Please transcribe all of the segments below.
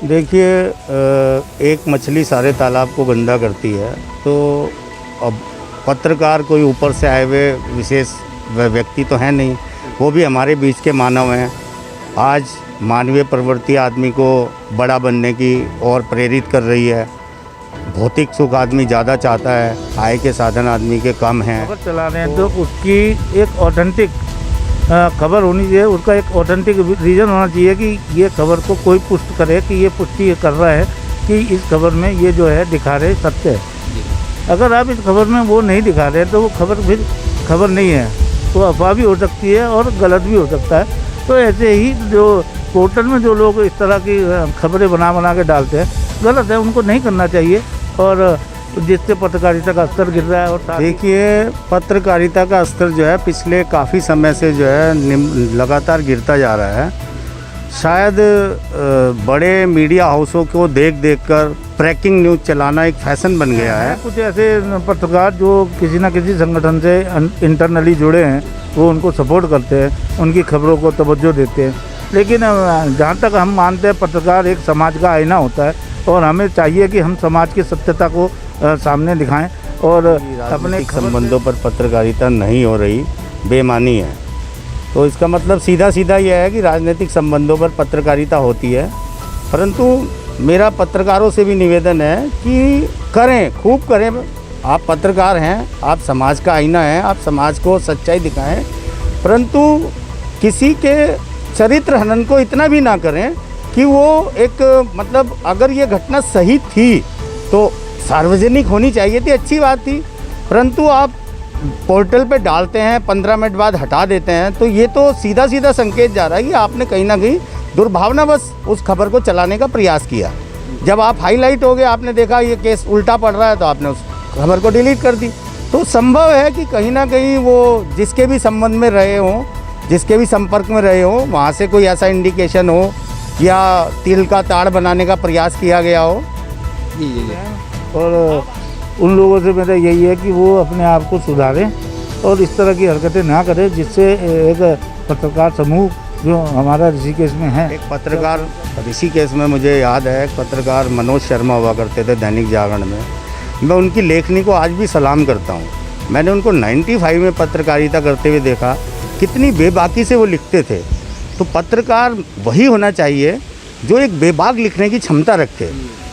देखिए, एक मछली सारे तालाब को गंदा करती है। तो अब पत्रकार कोई ऊपर से आए हुए विशेष व्यक्ति तो है नहीं, वो भी हमारे बीच के मानव हैं। आज मानवीय प्रवृत्ति आदमी को बड़ा बनने की ओर प्रेरित कर रही है। भौतिक सुख आदमी ज़्यादा चाहता है, आय के साधन आदमी के कम हैं। खबर चला रहे हैं तो उसकी एक ऑथेंटिक खबर होनी चाहिए, उसका एक ऑथेंटिक रीज़न होना चाहिए कि ये खबर को कोई पुष्ट करे, कि ये पुष्टि ये कर रहा है कि इस खबर में ये जो है दिखा रहे सत्य है। अगर आप इस खबर में वो नहीं दिखा रहे तो वो खबर फिर खबर नहीं है, तो अफवाह भी हो सकती है और गलत भी हो सकता है। तो ऐसे ही जो पोर्टल में जो लोग इस तरह की खबरें बना के डालते हैं, गलत है, उनको नहीं करना चाहिए। और जिससे पत्रकारिता का स्तर गिर रहा है। और देखिए, पत्रकारिता का स्तर जो है पिछले काफ़ी समय से जो है लगातार गिरता जा रहा है। शायद बड़े मीडिया हाउसों को देख कर ब्रेकिंग न्यूज़ चलाना एक फैशन बन गया है। कुछ ऐसे पत्रकार जो किसी न किसी संगठन से इंटरनली जुड़े हैं, वो उनको सपोर्ट करते हैं, उनकी खबरों को तवज्जो देते हैं। लेकिन जहाँ तक हम मानते हैं, पत्रकार एक समाज का आईना होता है और हमें चाहिए कि हम समाज की सत्यता को सामने दिखाएं। और अपने संबंधों पर पत्रकारिता नहीं हो रही, बेमानी है। तो इसका मतलब सीधा यह है कि राजनीतिक संबंधों पर पत्रकारिता होती है। परंतु मेरा पत्रकारों से भी निवेदन है कि करें, खूब करें। आप पत्रकार हैं, आप समाज का आईना हैं, आप समाज को सच्चाई दिखाएं, परंतु किसी के चरित्र हनन को इतना भी ना करें कि वो एक मतलब अगर ये घटना सही थी तो सार्वजनिक होनी चाहिए थी, अच्छी बात थी। परंतु आप पोर्टल पे डालते हैं, 15 मिनट बाद हटा देते हैं, तो ये तो सीधा संकेत जा रहा है कि आपने कहीं ना कहीं दुर्भावनावश उस खबर को चलाने का प्रयास किया। जब आप हाईलाइट हो गए, आपने देखा ये केस उल्टा पड़ रहा है, तो आपने उस खबर को डिलीट कर दी। तो संभव है कि कहीं ना कहीं वो जिसके भी संबंध में रहे हों, जिसके भी संपर्क में रहे हों, वहाँ से कोई ऐसा इंडिकेशन हो या तिल का ताड़ बनाने का प्रयास किया गया हो। और उन लोगों से मेरा यही है कि वो अपने आप को सुधारें और इस तरह की हरकतें ना करें, जिससे एक पत्रकार समूह जो हमारा ऋषिकेश में है। एक पत्रकार ऋषिकेश में, मुझे याद है, एक पत्रकार मनोज शर्मा हुआ करते थे दैनिक जागरण में। मैं उनकी लेखनी को आज भी सलाम करता हूँ। मैंने उनको 95 में पत्रकारिता करते हुए देखा, कितनी बेबाकी से वो लिखते थे। तो पत्रकार वही होना चाहिए जो एक बेबाक लिखने की क्षमता रखे।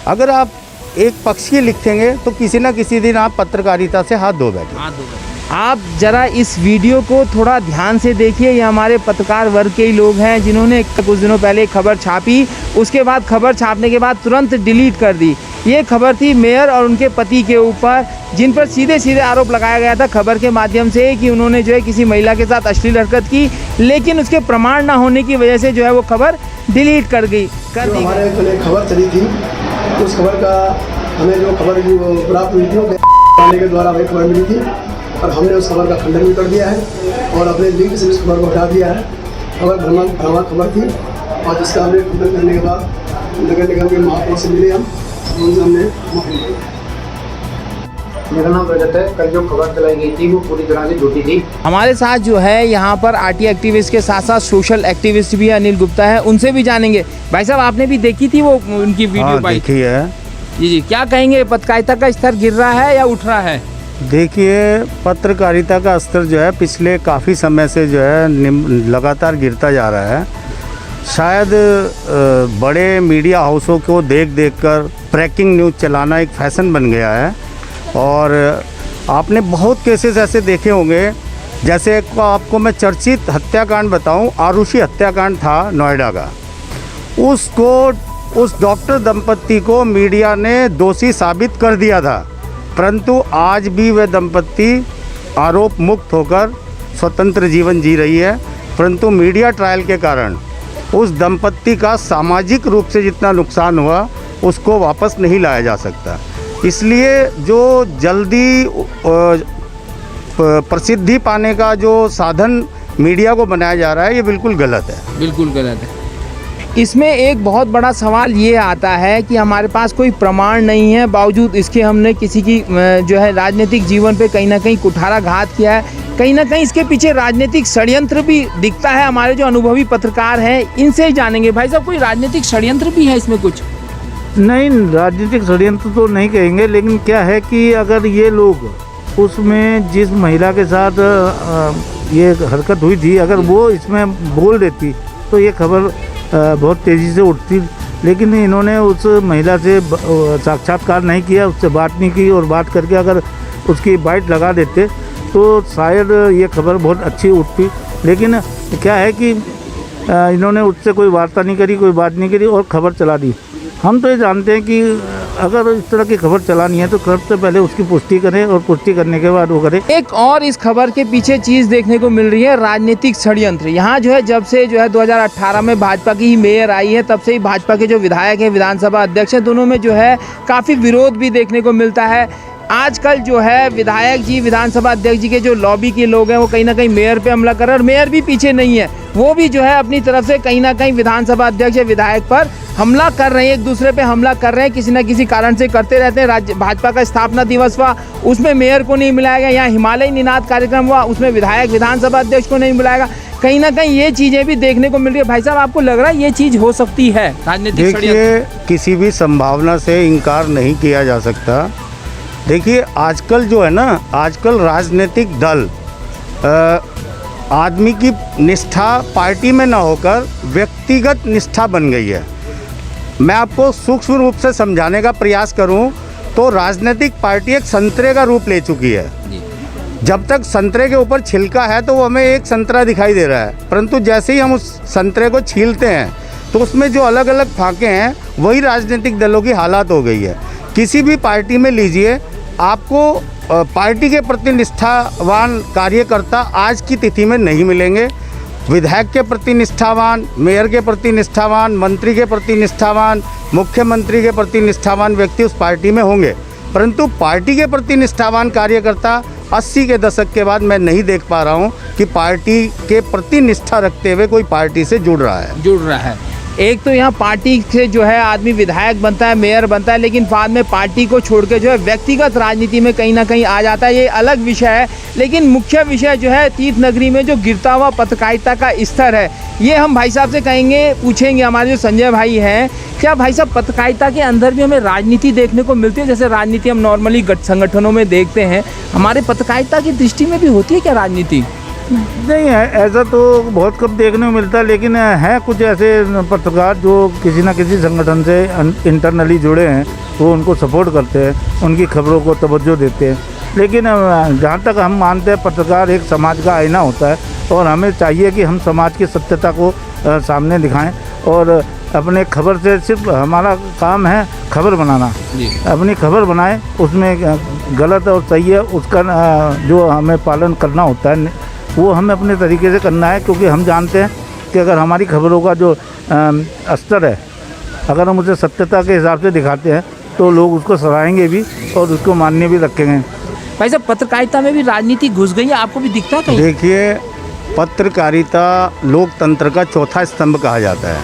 अगर आप एक पक्षीय लिखेंगे तो किसी न किसी दिन आप पत्रकारिता से हाथ धो बैठे। आप जरा इस वीडियो को थोड़ा ध्यान से देखिए। ये हमारे पत्रकार वर्ग के ही लोग हैं जिन्होंने कुछ दिनों पहले एक खबर छापी, उसके बाद खबर छापने के बाद तुरंत डिलीट कर दी। ये खबर थी मेयर और उनके पति के ऊपर, जिन पर सीधे आरोप लगाया गया था खबर के माध्यम से कि उन्होंने जो है किसी महिला के साथ अश्लील हरकत की, लेकिन उसके प्रमाण ना होने की वजह से जो है वो खबर डिलीट कर दी। हमारे खबर चली थी, उस खबर का हमें जो खबर प्राप्त हुई थी वो के द्वारा हमें खबर मिली थी और हमने उस खबर का खंडन भी कर दिया है और अपने लिंक से उस खबर को हटा दिया है। खबर भ्रामक खबर थी और जिसका हमने खंडन करने के बाद नगर निगम के महापौर से मिले उनसे हमने माफी मांगी। मेरा नाम रजत है। कल जो खबर चलाई गई थी वो पूरी तरह से झूठी थी। हमारे साथ जो है यहाँ पर आरटी एक्टिविस्ट के साथ साथ सोशल एक्टिविस्ट भी अनिल गुप्ता है, उनसे भी जानेंगे। भाई साहब, आपने भी देखी थी वो उनकी वीडियो? देखी है जी। क्या कहेंगे, पत्रकारिता का स्तर गिर रहा है या उठ रहा है? देखिए, पत्रकारिता का स्तर जो है पिछले काफ़ी समय से जो है लगातार गिरता जा रहा है। शायद बड़े मीडिया हाउसों को देख कर ब्रेकिंग न्यूज़ चलाना एक फैशन बन गया है। और आपने बहुत केसेस ऐसे देखे होंगे, जैसे आपको मैं चर्चित हत्याकांड बताऊं, आरुषि हत्याकांड था नोएडा का। उस डॉक्टर दंपत्ति को मीडिया ने दोषी साबित कर दिया था, परंतु आज भी वह दंपत्ति आरोप मुक्त होकर स्वतंत्र जीवन जी रही है। परंतु मीडिया ट्रायल के कारण उस दंपत्ति का सामाजिक रूप से जितना नुकसान हुआ उसको वापस नहीं लाया जा सकता। इसलिए जो जल्दी प्रसिद्धि पाने का जो साधन मीडिया को बनाया जा रहा है, ये बिल्कुल गलत है। बिल्कुल गलत है। इसमें एक बहुत बड़ा सवाल ये आता है कि हमारे पास कोई प्रमाण नहीं है, बावजूद इसके हमने किसी की जो है राजनीतिक जीवन पे कहीं ना कहीं कुठाराघात किया है। कहीं ना कहीं इसके पीछे राजनीतिक षड्यंत्र भी दिखता है। हमारे जो अनुभवी पत्रकार हैं इनसे ही जानेंगे। भाई साहब, कोई राजनीतिक षड्यंत्र भी है इसमें कुछ? नहीं, राजनीतिक षड्यंत्र तो नहीं कहेंगे, लेकिन क्या है कि अगर ये लोग उसमें जिस महिला के साथ ये हरकत हुई थी, अगर वो इसमें बोल देती तो ये खबर बहुत तेज़ी से उठती, लेकिन इन्होंने उस महिला से साक्षात्कार नहीं किया, उससे बात नहीं की, और बात करके अगर उसकी बाइट लगा देते तो शायद ये खबर बहुत अच्छी उठती। लेकिन क्या है कि इन्होंने उससे कोई वार्ता नहीं करी, कोई बात नहीं करी और खबर चला दी। हम तो ये जानते हैं कि अगर इस तरह की खबर चलानी है तो सबसे पहले उसकी पुष्टि करें, और पुष्टि करने के बाद वो करें। एक और इस खबर के पीछे चीज़ देखने को मिल रही है, राजनीतिक षड्यंत्र। यहाँ जो है जब से जो है 2018 में भाजपा की ही मेयर आई है, तब से ही भाजपा के जो विधायक हैं, विधानसभा अध्यक्ष हैं, दोनों में जो है काफ़ी विरोध भी देखने को मिलता है। आजकल जो है विधायक जी, विधानसभा अध्यक्ष जी के जो लॉबी के लोग हैं वो कहीं ना कहीं मेयर पे हमला कर रहे हैं, और मेयर भी पीछे नहीं है, वो भी जो है अपनी तरफ से कहीं ना कहीं विधानसभा अध्यक्ष या विधायक पर हमला कर रहे हैं, एक दूसरे पे हमला कर रहे हैं, किसी न किसी कारण से करते रहते हैं। राज्य भाजपा का स्थापना दिवस हुआ, उसमें मेयर को नहीं बुलाया गया। यहाँ हिमालय निनाद कार्यक्रम हुआ, उसमें विधायक विधानसभा अध्यक्ष को नहीं बुलाया गया। कहीं ना कहीं ये चीज़ें भी देखने को मिल रही है। भाई साहब, आपको लग रहा है ये चीज़ हो सकती है राजनीतिक षड्यंत्र? देखिए, किसी भी संभावना से इनकार नहीं किया जा सकता। देखिए, आजकल जो है ना, आजकल राजनीतिक दल आदमी की निष्ठा पार्टी में ना होकर व्यक्तिगत निष्ठा बन गई है। मैं आपको सूक्ष्म रूप से समझाने का प्रयास करूं तो राजनीतिक पार्टी एक संतरे का रूप ले चुकी है। जब तक संतरे के ऊपर छिलका है तो वो हमें एक संतरा दिखाई दे रहा है, परंतु जैसे ही हम उस संतरे को छीलते हैं तो उसमें जो अलग अलग फाके हैं वही राजनीतिक दलों की हालत हो गई है। किसी भी पार्टी में लीजिए, आपको पार्टी के प्रति निष्ठावान कार्यकर्ता आज की तिथि में नहीं मिलेंगे। विधायक के प्रति निष्ठावान, मेयर के प्रति निष्ठावान, मंत्री के प्रति निष्ठावान, मुख्यमंत्री के प्रति निष्ठावान व्यक्ति उस पार्टी में होंगे, परंतु पार्टी के प्रति निष्ठावान कार्यकर्ता 80 के दशक के बाद मैं नहीं देख पा रहा हूं कि पार्टी के प्रति निष्ठा रखते हुए कोई पार्टी से जुड़ रहा है। एक तो यहाँ पार्टी से जो है आदमी विधायक बनता है, मेयर बनता है, लेकिन बाद में पार्टी को छोड़ के जो है व्यक्तिगत राजनीति में कहीं ना कहीं आ जाता है। ये अलग विषय है, लेकिन मुख्य विषय जो है तीर्थ नगरी में जो गिरता हुआ पत्रकारिता का स्तर है, ये हम भाई साहब से कहेंगे, पूछेंगे। हमारे जो संजय भाई हैं, क्या भाई साहब पत्रकारिता के अंदर भी हमें राजनीति देखने को मिलती है? जैसे राजनीति हम नॉर्मली संगठनों में देखते हैं, हमारे पत्रकारिता की दृष्टि में भी होती है क्या राजनीति? नहीं है, ऐसा तो बहुत कम देखने को मिलता है, लेकिन है कुछ ऐसे पत्रकार जो किसी न किसी संगठन से इंटरनली जुड़े हैं, वो उनको सपोर्ट करते हैं, उनकी खबरों को तवज्जो देते हैं। लेकिन जहाँ तक हम मानते हैं, पत्रकार एक समाज का आईना होता है, और हमें चाहिए कि हम समाज की सत्यता को सामने दिखाएं, और अपने खबर से सिर्फ हमारा काम है खबर बनाना। अपनी खबर बनाएं, उसमें गलत और सही है उसका जो हमें पालन करना होता है वो हमें अपने तरीके से करना है, क्योंकि हम जानते हैं कि अगर हमारी खबरों का जो स्तर है, अगर हम उसे सत्यता के हिसाब से दिखाते हैं तो लोग उसको सराहेंगे भी और उसको मान्य भी रखेंगे। भाई साहब, पत्रकारिता में भी राजनीति घुस गई है, आपको भी दिखता है कहीं? देखिए, पत्रकारिता लोकतंत्र का चौथा स्तंभ कहा जाता है,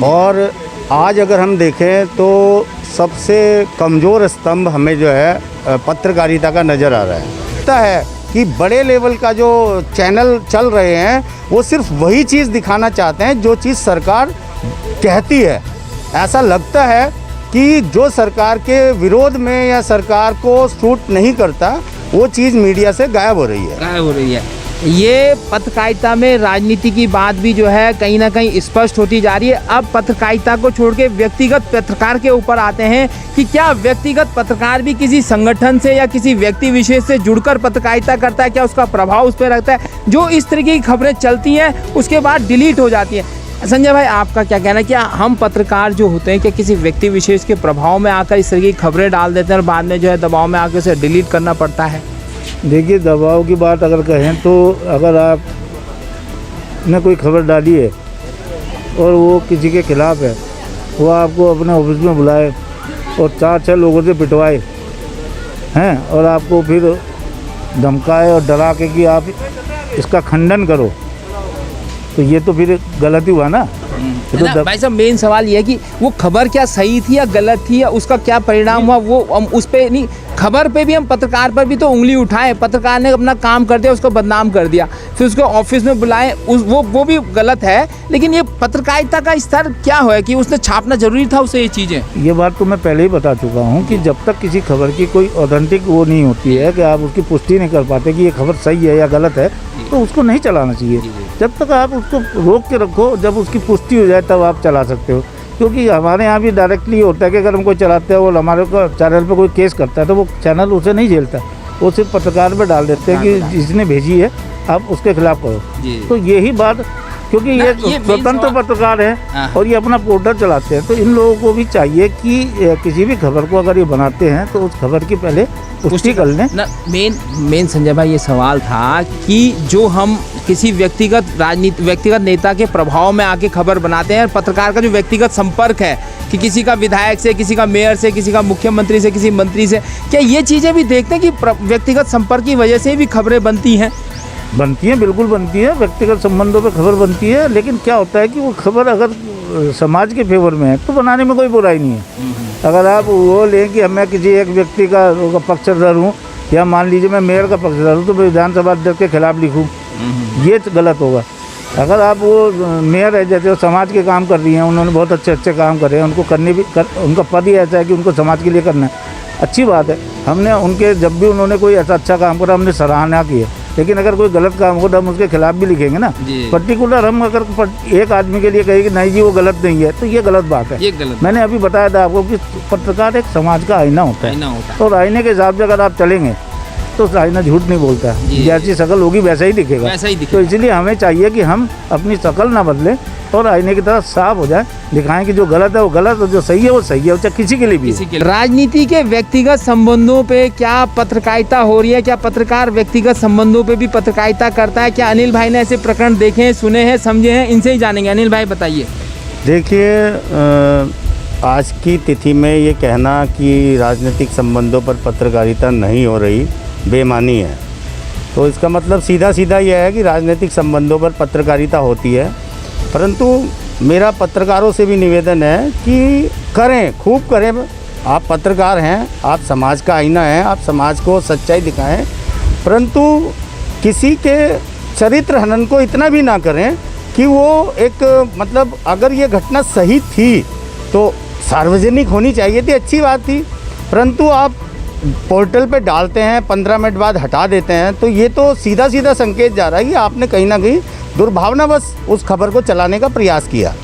और आज अगर हम देखें तो सबसे कमज़ोर स्तंभ हमें जो है पत्रकारिता का नज़र आ रहा है। लगता है कि बड़े लेवल का जो चैनल चल रहे हैं वो सिर्फ वही चीज़ दिखाना चाहते हैं जो चीज़ सरकार कहती है। ऐसा लगता है कि जो सरकार के विरोध में या सरकार को सूट नहीं करता वो चीज़ मीडिया से गायब हो रही है। ये पत्रकारिता में राजनीति की बात भी जो है कहीं ना कहीं स्पष्ट होती जा रही है। अब पत्रकारिता को छोड़ के व्यक्तिगत पत्रकार के ऊपर आते हैं कि क्या व्यक्तिगत पत्रकार भी किसी संगठन से या किसी व्यक्ति विशेष से जुड़कर पत्रकारिता करता है? क्या उसका प्रभाव उस पर रहता है? जो इस तरीके की खबरें चलती हैं उसके बाद डिलीट हो जाती हैं। संजय भाई, आपका क्या कहना है? क्या हम पत्रकार जो होते हैं, क्या किसी व्यक्ति विशेष के प्रभाव में आकर इस तरीके की खबरें डाल देते हैं और बाद में जो है दबाव में आकर उसे डिलीट करना पड़ता है? देखिए, दबाव की बात अगर कहें तो अगर आपने कोई खबर डाली है और वो किसी के खिलाफ है, वो आपको अपने ऑफिस में बुलाए और 4-6 लोगों से पिटवाए हैं और आपको फिर धमकाए और डरा के कि आप इसका खंडन करो, तो ये तो फिर गलती हुआ ना। तो भाई साहब, मेन सवाल ये है कि वो खबर क्या सही थी या गलत थी या उसका क्या परिणाम हुआ, वो हम उस पर नहीं, खबर पे भी हम पत्रकार पर भी तो उंगली उठाए, पत्रकार ने अपना काम कर दिया, उसको बदनाम कर दिया, फिर उसको ऑफिस में बुलाए, वो भी गलत है। लेकिन ये पत्रकारिता का स्तर क्या है कि उसने छापना जरूरी था उसे ये चीज़ें? ये बात तो मैं पहले ही बता चुका हूँ कि जब तक किसी खबर की कोई ऑथेंटिक वो नहीं होती है कि आप उसकी पुष्टि नहीं कर पाते कि ये खबर सही है या गलत है, तो उसको नहीं चलाना चाहिए। जब तक आप उसको रोक के रखो, जब उसकी पुष्टि हो जाए तब आप चला सकते हो। क्योंकि हमारे यहाँ भी डायरेक्टली होता है कि अगर हम कोई चलाते हैं और हमारे को चैनल पे कोई केस करता है तो वो चैनल उसे नहीं झेलता, वो सिर्फ पत्रकार पे डाल देते हैं कि जिसने भेजी है आप उसके खिलाफ करो। तो यही बात, क्योंकि ये स्वतंत्र पत्रकार है और ये अपना पोर्टल चलाते हैं, तो इन लोगों को भी चाहिए कि किसी भी खबर को अगर ये बनाते हैं तो उस खबर की पहले पुष्टि कर लें ना। मेन संजय भाई ये सवाल था कि जो हम किसी व्यक्तिगत नेता के प्रभाव में आके खबर बनाते हैं, पत्रकार का जो व्यक्तिगत संपर्क है कि किसी का विधायक से, किसी का मेयर से, किसी का मुख्यमंत्री से, किसी मंत्री से, क्या ये चीज़ें भी देखते हैं कि व्यक्तिगत संपर्क की वजह से भी खबरें बनती हैं? बनती है, बिल्कुल बनती है, व्यक्तिगत संबंधों पे खबर बनती है। लेकिन क्या होता है कि वो खबर अगर समाज के फेवर में है तो बनाने में कोई बुराई नहीं है। अगर आप वो लें कि मैं किसी एक व्यक्ति का पक्षधर हूँ या मान लीजिए मैं मेयर का पक्षधर हूँ तो मैं विधानसभा अध्यक्ष के खिलाफ लिखूँ, ये गलत होगा। अगर आप वो मेयर है जैसे वो समाज के काम कर रही हैं, उन्होंने बहुत अच्छे काम करे हैं, उनको उनका पद ही ऐसा है कि उनको समाज के लिए करना है, अच्छी बात है। हमने उनके जब भी उन्होंने कोई ऐसा अच्छा काम करा हमने सराहना की है। लेकिन अगर कोई गलत काम हो तो हम उसके खिलाफ भी लिखेंगे ना। पर्टिकुलर हम अगर एक आदमी के लिए कहें कि नहीं जी वो गलत नहीं है तो ये गलत बात है। मैंने अभी बताया था आपको कि पत्रकार एक समाज का आईना होता है और आईने के हिसाब से अगर आप चलेंगे तो आईना झूठ नहीं बोलता है, जैसी शक्ल होगी वैसा ही दिखेगा। तो इसलिए हमें चाहिए कि हम अपनी शक्ल ना बदलें और आईने की तरह साफ हो जाए, दिखाएं कि जो गलत है वो गलत और जो सही है वो सही है, चाहे किसी के लिए भी। राजनीति के व्यक्तिगत संबंधों पे क्या पत्रकारिता हो रही है? क्या पत्रकार व्यक्तिगत संबंधों पे भी पत्रकारिता करता है? क्या अनिल भाई ने ऐसे प्रकरण देखे हैं, सुने हैं, समझे हैं? इनसे ही जानेंगे। अनिल भाई बताइए। देखिए, आज की तिथि में ये कहना कि राजनीतिक संबंधों पर पत्रकारिता नहीं हो रही बेमानी है। तो इसका मतलब सीधा यह है कि राजनीतिक संबंधों पर पत्रकारिता होती है, परंतु मेरा पत्रकारों से भी निवेदन है कि करें, खूब करें। आप पत्रकार हैं, आप समाज का आईना हैं, आप समाज को सच्चाई दिखाएं, परंतु किसी के चरित्र हनन को इतना भी ना करें कि वो एक मतलब अगर ये घटना सही थी तो सार्वजनिक होनी चाहिए थी, अच्छी बात थी, परंतु आप पोर्टल पे डालते हैं 15 मिनट बाद हटा देते हैं, तो ये तो सीधा संकेत जा रहा है कि आपने कहीं ना कहीं दुर्भावनावश उस खबर को चलाने का प्रयास किया।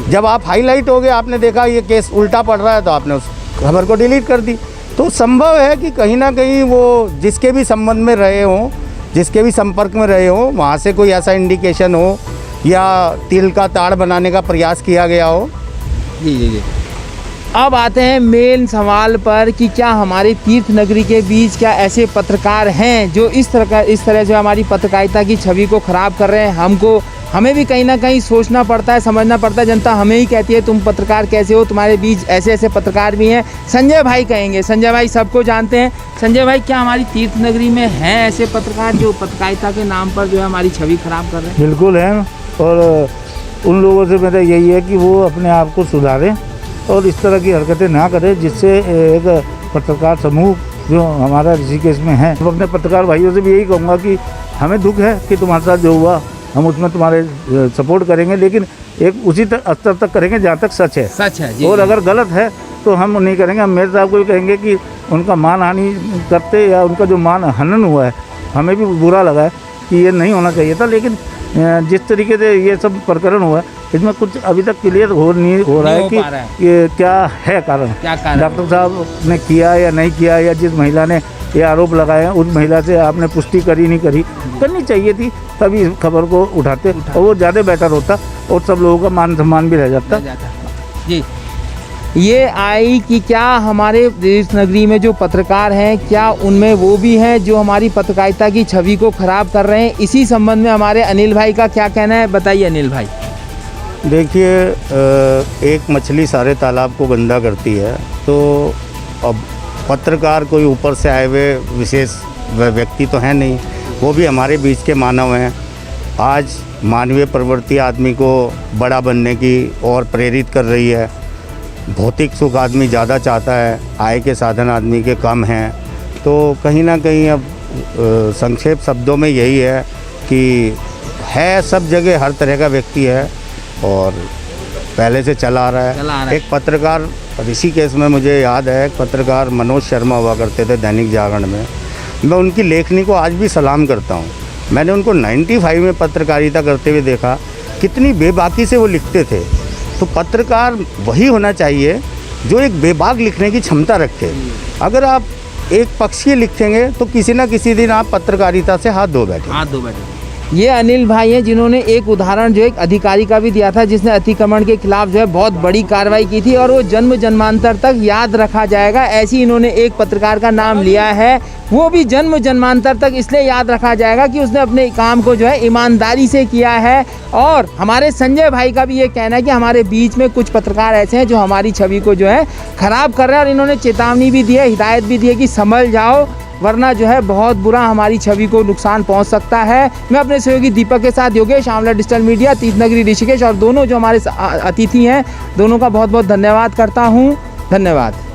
जब आप हाईलाइट हो गए, आपने देखा ये केस उल्टा पड़ रहा है तो आपने उस खबर को डिलीट कर दी। तो संभव है कि कहीं ना कहीं वो जिसके भी संबंध में रहे हों, जिसके भी संपर्क में रहे हों, वहाँ से कोई ऐसा इंडिकेशन हो या तिल का ताड़ बनाने का प्रयास किया गया हो। जी। अब आते हैं मेन सवाल पर कि क्या हमारे तीर्थ नगरी के बीच क्या ऐसे पत्रकार हैं जो इस तरह से हमारी पत्रकारिता की छवि को ख़राब कर रहे हैं? हमें भी कहीं ना कहीं सोचना पड़ता है, समझना पड़ता है। जनता हमें ही कहती है तुम पत्रकार कैसे हो, तुम्हारे बीच ऐसे पत्रकार भी हैं। संजय भाई कहेंगे, संजय भाई सबको जानते हैं। संजय भाई, क्या हमारी तीर्थ नगरी में हैं ऐसे पत्रकार जो पत्रकारिता के नाम पर जो है हमारी छवि ख़राब कर रहे हैं? बिल्कुल हैं, और उन लोगों से मेरा यही है कि वो अपने आप को सुधारें और इस तरह की हरकतें ना करें जिससे एक पत्रकार समूह जो हमारा ऋषिकेश में है, तो अपने पत्रकार भाइयों से भी यही कहूँगा कि हमें दुख है कि तुम्हारे साथ जो हुआ, हम उसमें तुम्हारे सपोर्ट करेंगे, लेकिन एक उसी स्तर तक करेंगे जहाँ तक सच है जी। और अगर गलत है तो हम नहीं करेंगे। हम मेरे साहब को भी कहेंगे कि उनका मान हानि करते या उनका जो मान हनन हुआ है, हमें भी बुरा लगा है कि ये नहीं होना चाहिए था, लेकिन जिस तरीके से ये सब प्रकरण हुआ है इसमें कुछ अभी तक क्लियर नहीं हो रहा है कि ये क्या है कारण। डॉक्टर साहब ने किया या नहीं किया, या जिस महिला ने ये आरोप लगाए हैं उस महिला से आपने पुष्टि करी नहीं करी, करनी चाहिए थी, तभी इस खबर को उठाते और वो ज़्यादा बेटर होता और सब लोगों का मान सम्मान भी रह जाता। जी, ये आई कि क्या हमारे तीर्थ नगरी में जो पत्रकार हैं क्या उनमें वो भी हैं जो हमारी पत्रकारिता की छवि को ख़राब कर रहे हैं? इसी संबंध में हमारे अनिल भाई का क्या कहना है, बताइए अनिल भाई। देखिए, एक मछली सारे तालाब को गंदा करती है, तो अब पत्रकार कोई ऊपर से आए हुए विशेष व्यक्ति तो है नहीं, वो भी हमारे बीच के मानव हैं। आज मानवीय प्रवृत्ति आदमी को बड़ा बनने की ओर प्रेरित कर रही है। भौतिक सुख आदमी ज़्यादा चाहता है, आय के साधन आदमी के कम हैं, तो कहीं ना कहीं अब संक्षेप शब्दों में यही है कि है सब जगह हर तरह का व्यक्ति है और पहले से चला आ रहा है। एक पत्रकार ऋषिकेश में मुझे याद है, एक पत्रकार मनोज शर्मा हुआ करते थे दैनिक जागरण में। मैं उनकी लेखनी को आज भी सलाम करता हूँ। मैंने उनको 95 में पत्रकारिता करते हुए देखा, कितनी बेबाकी से वो लिखते थे। तो पत्रकार वही होना चाहिए जो एक बेबाक लिखने की क्षमता रखे। अगर आप एक पक्षीय लिखेंगे तो किसी ना किसी दिन आप पत्रकारिता से हाथ धो बैठे। ये अनिल भाई हैं जिन्होंने एक उदाहरण जो एक अधिकारी का भी दिया था, जिसने अतिक्रमण के खिलाफ जो है बहुत बड़ी कार्रवाई की थी और वो जन्म जन्मांतर तक याद रखा जाएगा। ऐसे इन्होंने एक पत्रकार का नाम लिया है, वो भी जन्म जन्मांतर तक इसलिए याद रखा जाएगा कि उसने अपने काम को जो है ईमानदारी से किया है। और हमारे संजय भाई का भी ये कहना है कि हमारे बीच में कुछ पत्रकार ऐसे हैं जो हमारी छवि को जो है ख़राब कर रहे हैं और इन्होंने चेतावनी भी दी है, हिदायत भी दी है कि संभल जाओ, वरना जो है बहुत बुरा हमारी छवि को नुकसान पहुंच सकता है। मैं अपने सहयोगी दीपक के साथ योगेश, आंवला डिजिटल मीडिया, तीर्थनगरी ऋषिकेश, और दोनों जो हमारे अतिथि हैं दोनों का बहुत बहुत धन्यवाद करता हूं। धन्यवाद।